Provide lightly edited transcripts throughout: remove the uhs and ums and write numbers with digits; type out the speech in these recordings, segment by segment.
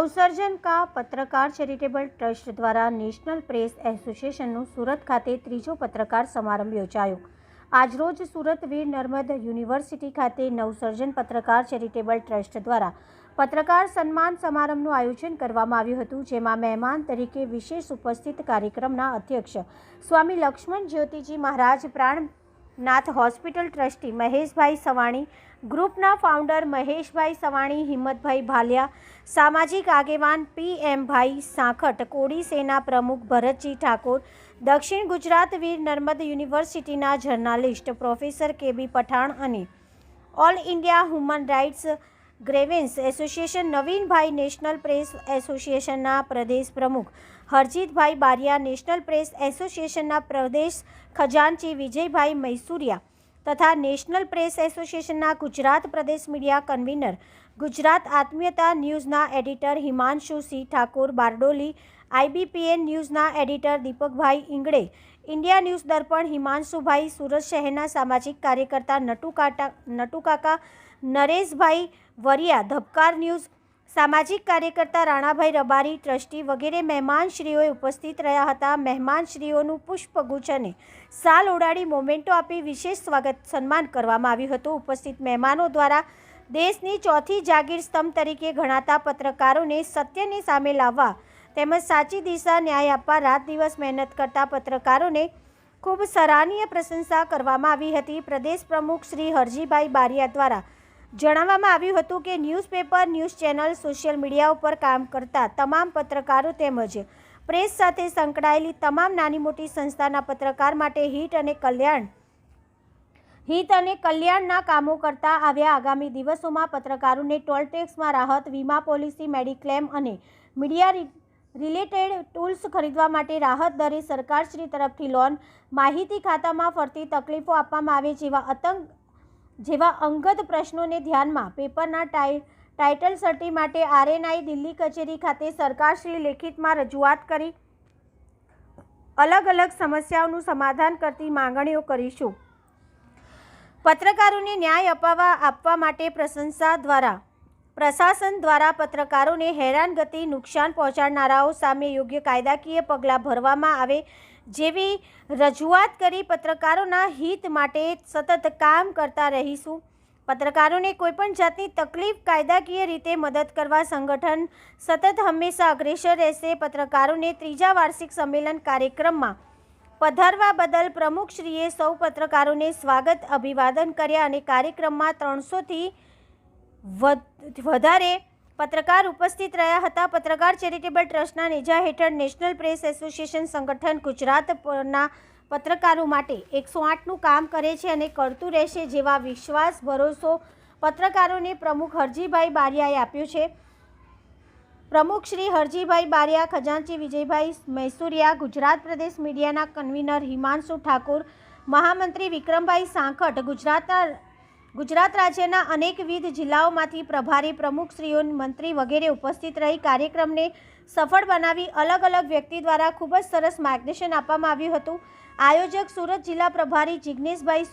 नवसर्जन का पत्रकार charitable trust द्वारा नेशनल प्रेस एसोसिएशनનું સુરત ખાતે ત્રીજો પત્રકાર સમારંભ યોજાયો। આજરોજ સુરત વીર નર્મદ યુનિવર્સિટી ખાતે નવસર્જન પત્રકાર ચેરિટેબલ ટ્રસ્ટ દ્વારા પત્રકાર સન્માન સમારંભનું આયોજન કરવામાં આવ્યું હતું, જેમાં મહેમાન તરીકે વિશેષ ઉપસ્થિત કાર્યક્રમના અધ્યક્ષ સ્વામી લક્ષ્મણ જ્યોતિજી મહારાજ, પ્રાણનાથ હોસ્પિટલ ટ્રસ્ટી મહેશભાઈ સવાણી, ગ્રુપના ફાઉન્ડર મહેશભાઈ સવાણી, હિંમતભાઈ ભાલિયા, સામાજિક આગેવાન PM ભાઈ સાંખટ, કોળી સેના પ્રમુખ ભરતજી ઠાકોર, દક્ષિણ ગુજરાત વીર નર્મદ યુનિવર્સિટીના જર્નાલિસ્ટ પ્રોફેસર KB પઠાણ અને All India Human Rights Grievance Association Navinbhai, National Press એસોસિએશનના પ્રદેશ પ્રમુખ હરજીતભાઈ બારિયા, નેશનલ પ્રેસ એસોસિએશનના પ્રદેશ ખજાનચી વિજયભાઈ મૈસુરિયા તથા નેશનલ પ્રેસ એસોસિએશનના ગુજરાત પ્રદેશ મીડિયા કન્વીનર, ગુજરાત આત્મીયતા ન્યૂઝના એડિટર હિમાંશુ સિંહ ઠાકોર બારડોલી, IBPN ન્યૂઝના editor Deepakbhai Ingde, India News Darpan Himanshubhai, Surat શહેરના સામાજિક કાર્યકર્તા નટુકાકા નરેશભાઈ વરિયા, ધબકાર ન્યૂઝ સામાજિક કાર્યકર્તા રાણાભાઈ રબારી, ટ્રસ્ટી વગેરે મહેમાનશ્રીઓએ ઉપસ્થિત રહ્યા હતા। મહેમાનશ્રીઓનું પુષ્પગુચ્છ અને સાલ ઓડાડી મોમેન્ટો આપી વિશેષ સ્વાગત સન્માન કરવામાં આવ્યું હતું। ઉપસ્થિત મહેમાનો દ્વારા દેશની ચોથી જાગીર સ્તંભ તરીકે ગણાતા પત્રકારોને સત્યની સામે લાવવા તેમજ સાચી દિશા ન્યાય આપવા રાત દિવસ મહેનત કરતા પત્રકારોને ખૂબ સરાહનીય પ્રશંસા કરવામાં આવી હતી। પ્રદેશ પ્રમુખ શ્રી હરજીભાઈ બારિયા દ્વારા જણાવવામાં આવ્યું હતું કે newspaper, news channel, social media ઉપર કામ કરતા તમામ પત્રકારો તેમજ પ્રેસ સાથે સંકળાયેલી તમામ નાની મોટી સંસ્થાના પત્રકાર માટે હિત અને કલ્યાણના કામો કરતા આવ્યા। આગામી દિવસોમાં પત્રકારોને ટોલ ટેક્સમાં રાહત, વીમા પોલિસી, મેડિક્લેમ અને મીડિયા રિલેટેડ ટૂલ્સ ખરીદવા માટે રાહત દરે સરકારશ્રી તરફથી લોન, માહિતી ખાતામાં ફરતી તકલીફો આપવામાં આવે જેવા અંગત પ્રશ્નોને ધ્યાનમાં પેપરના ટાઇટલ સર્ટી માટે RNI દિલ્હી કચેરી ખાતે સરકારશ્રી લેખિતમાં રજૂઆત કરી અલગ અલગ સમસ્યાઓનું સમાધાન કરતી માંગણીઓ કરીશું। પત્રકારોને ન્યાય આપવા માટે પ્રશાસન દ્વારા પત્રકારોને હેરાનગતિ, નુકસાન પહોંચાડનારાઓ સામે યોગ્ય કાયદાકીય પગલાં ભરવામાં આવે જેવી રજૂઆત કરી પત્રકારોના હિત માટે સતત કામ કરતા રહીશું। પત્રકારોને કોઈપણ જાતની તકલીફ કાયદાકીય રીતે મદદ કરવા સંગઠન સતત હંમેશા અગ્રેસર રહેશે। પત્રકારોને ત્રીજા વાર્ષિક સંમેલન કાર્યક્રમમાં પધારવા બદલ પ્રમુખશ્રીએ સૌ પત્રકારોને સ્વાગત અભિવાદન કર્યા અને કાર્યક્રમમાં 300થી વધારે પત્રકાર ઉપસ્થિત રહ્યા હતા। પત્રકાર ચેરિટેબલ ટ્રસ્ટના નેજા હેઠળ નેશનલ પ્રેસ એસોસિએશન સંગઠન ગુજરાતના પત્રકારો માટે 108નું કામ કરે છે અને કરતું રહેશે જેવા વિશ્વાસ ભરોસો પત્રકારોને પ્રમુખ હરજીભાઈ બારિયાએ આપ્યો છે। પ્રમુખ શ્રી હરજીભાઈ બારિયા, ખજાનચી વિજયભાઈ મૈસુરિયા, ગુજરાત પ્રદેશ મીડિયાના કન્વીનર હિમાંશુ ઠાકોર, મહામંત્રી વિક્રમભાઈ સાંખટ, ગુજરાત રાજ્યના અનેકવિધ જિલ્લાઓમાંથી પ્રભારી પ્રમુખશ્રીઓ, મંત્રી વગેરે ઉપસ્થિત રહી કાર્યક્રમને સફળ બનાવી અલગ અલગ વ્યક્તિ દ્વારા ખૂબ જ સરસ માર્ગદર્શન આપવામાં આવ્યું હતું। આયોજક સુરત જિલ્લા પ્રભારી જિગ્નેશભાઈ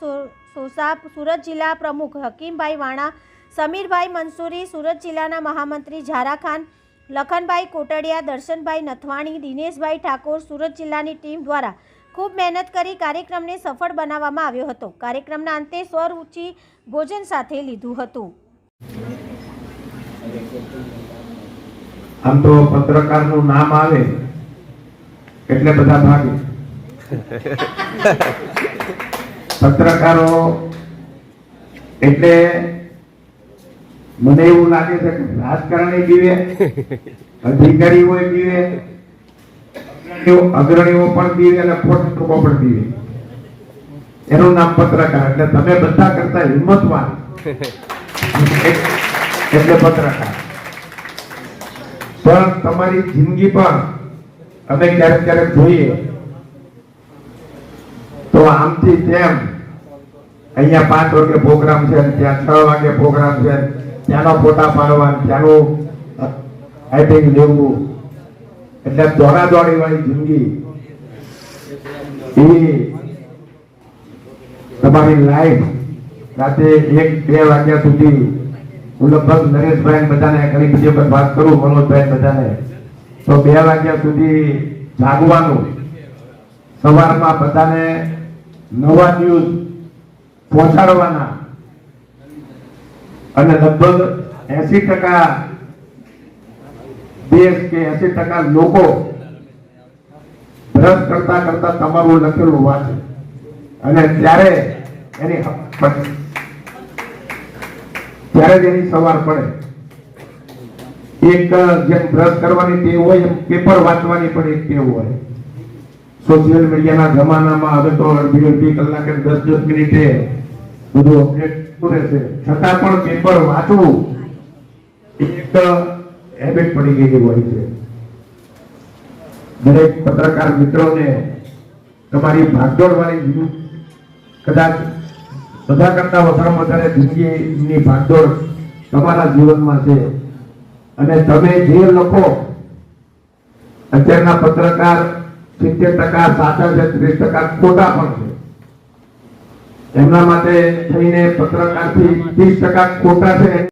સોસા, સુરત જિલ્લા પ્રમુખ હકીમભાઈ વાણા, સમીરભાઈ મંસૂરી, સુરત જિલ્લાના મહામંત્રી ઝારા ખાન, લખનભાઈ કોટડિયા, દર્શનભાઈ નથવાણી, દિનેશભાઈ ઠાકોર, સુરત જિલ્લાની ટીમ દ્વારા ખૂબ મહેનત કરી કાર્યક્રમને સફળ બનાવવામાં આવ્યો હતો। કાર્યક્રમના અંતે સ્વરૂચિ ભોજન સાથે લીધું હતું। આમ તો પત્રકારનું નામ આવે એટલે બધા ભાગે। પત્રકારો એટલે મને એવું લાગે છે કે રાજકારણી બીવે, અધિકારીઓ બીવે, અગ્રણીઓ પણ બીવે અને ફોટો પણ બીવે। એનું નામ પત્રકાર। એટલે તમે બધા કરતા હિંમતવાન એટલે પત્રકાર। પણ તમારી જિંદગી પણ અમે ક્યારેક ક્યારેક જોઈએ તો આમથી તેમ અહીંયા 5 વાગે પ્રોગ્રામ છે, ત્યાં 6 વાગે પ્રોગ્રામ છે, ત્યાંનો ફોટા પાડવા, ત્યાંનું આઈટિંગ લેવું, એટલે દોડાદોડી વાળી જિંદગી એ તમારી લાઈફ રાતે 1-2 વાગ્યા સુધી હું લગભગ નરેશભાઈ બધાને ઘણી બધી વખત વાત કરું, મનોજભાઈ બધાને, તો 2 વાગ્યા સુધી જાગવાનું, સવારમાં બધાને નવા ન્યૂઝ પહોંચાડવાના અને લગભગ 80% દેશ કે 80% લોકો બ્રશ કરતા કરતા તમારું લખેલું વાંચે અને ત્યારે એની ત્યારે જ એની સવાર પડે. એક જેમ બ્રશ કરવાની ટેવ હોય એમ પેપર વાંચવાની પણ એક ટેવ હોય. સોશિયલ મીડિયાના જમાનામાં હવે તો અડધી કલાકે 10 મિનિટે બધું અપડેટ રહેશે, છતાં પણ પેપર વાંચવું એક હેબિટ પડી ગઈ હોય છે. દરેક પત્રકાર મિત્રોને તમારી ભાગદોડ વાળી કદાચ બધા કરતા વધારે જિંદગીની ભાગદોડ તમારા જીવનમાં છે અને તમે જે લખો, અત્યારના પત્રકાર 70% સાચા છે, 30% ખોટા પણ છે. એમના માટે થઈને પત્રકારથી 30% ખોટા છે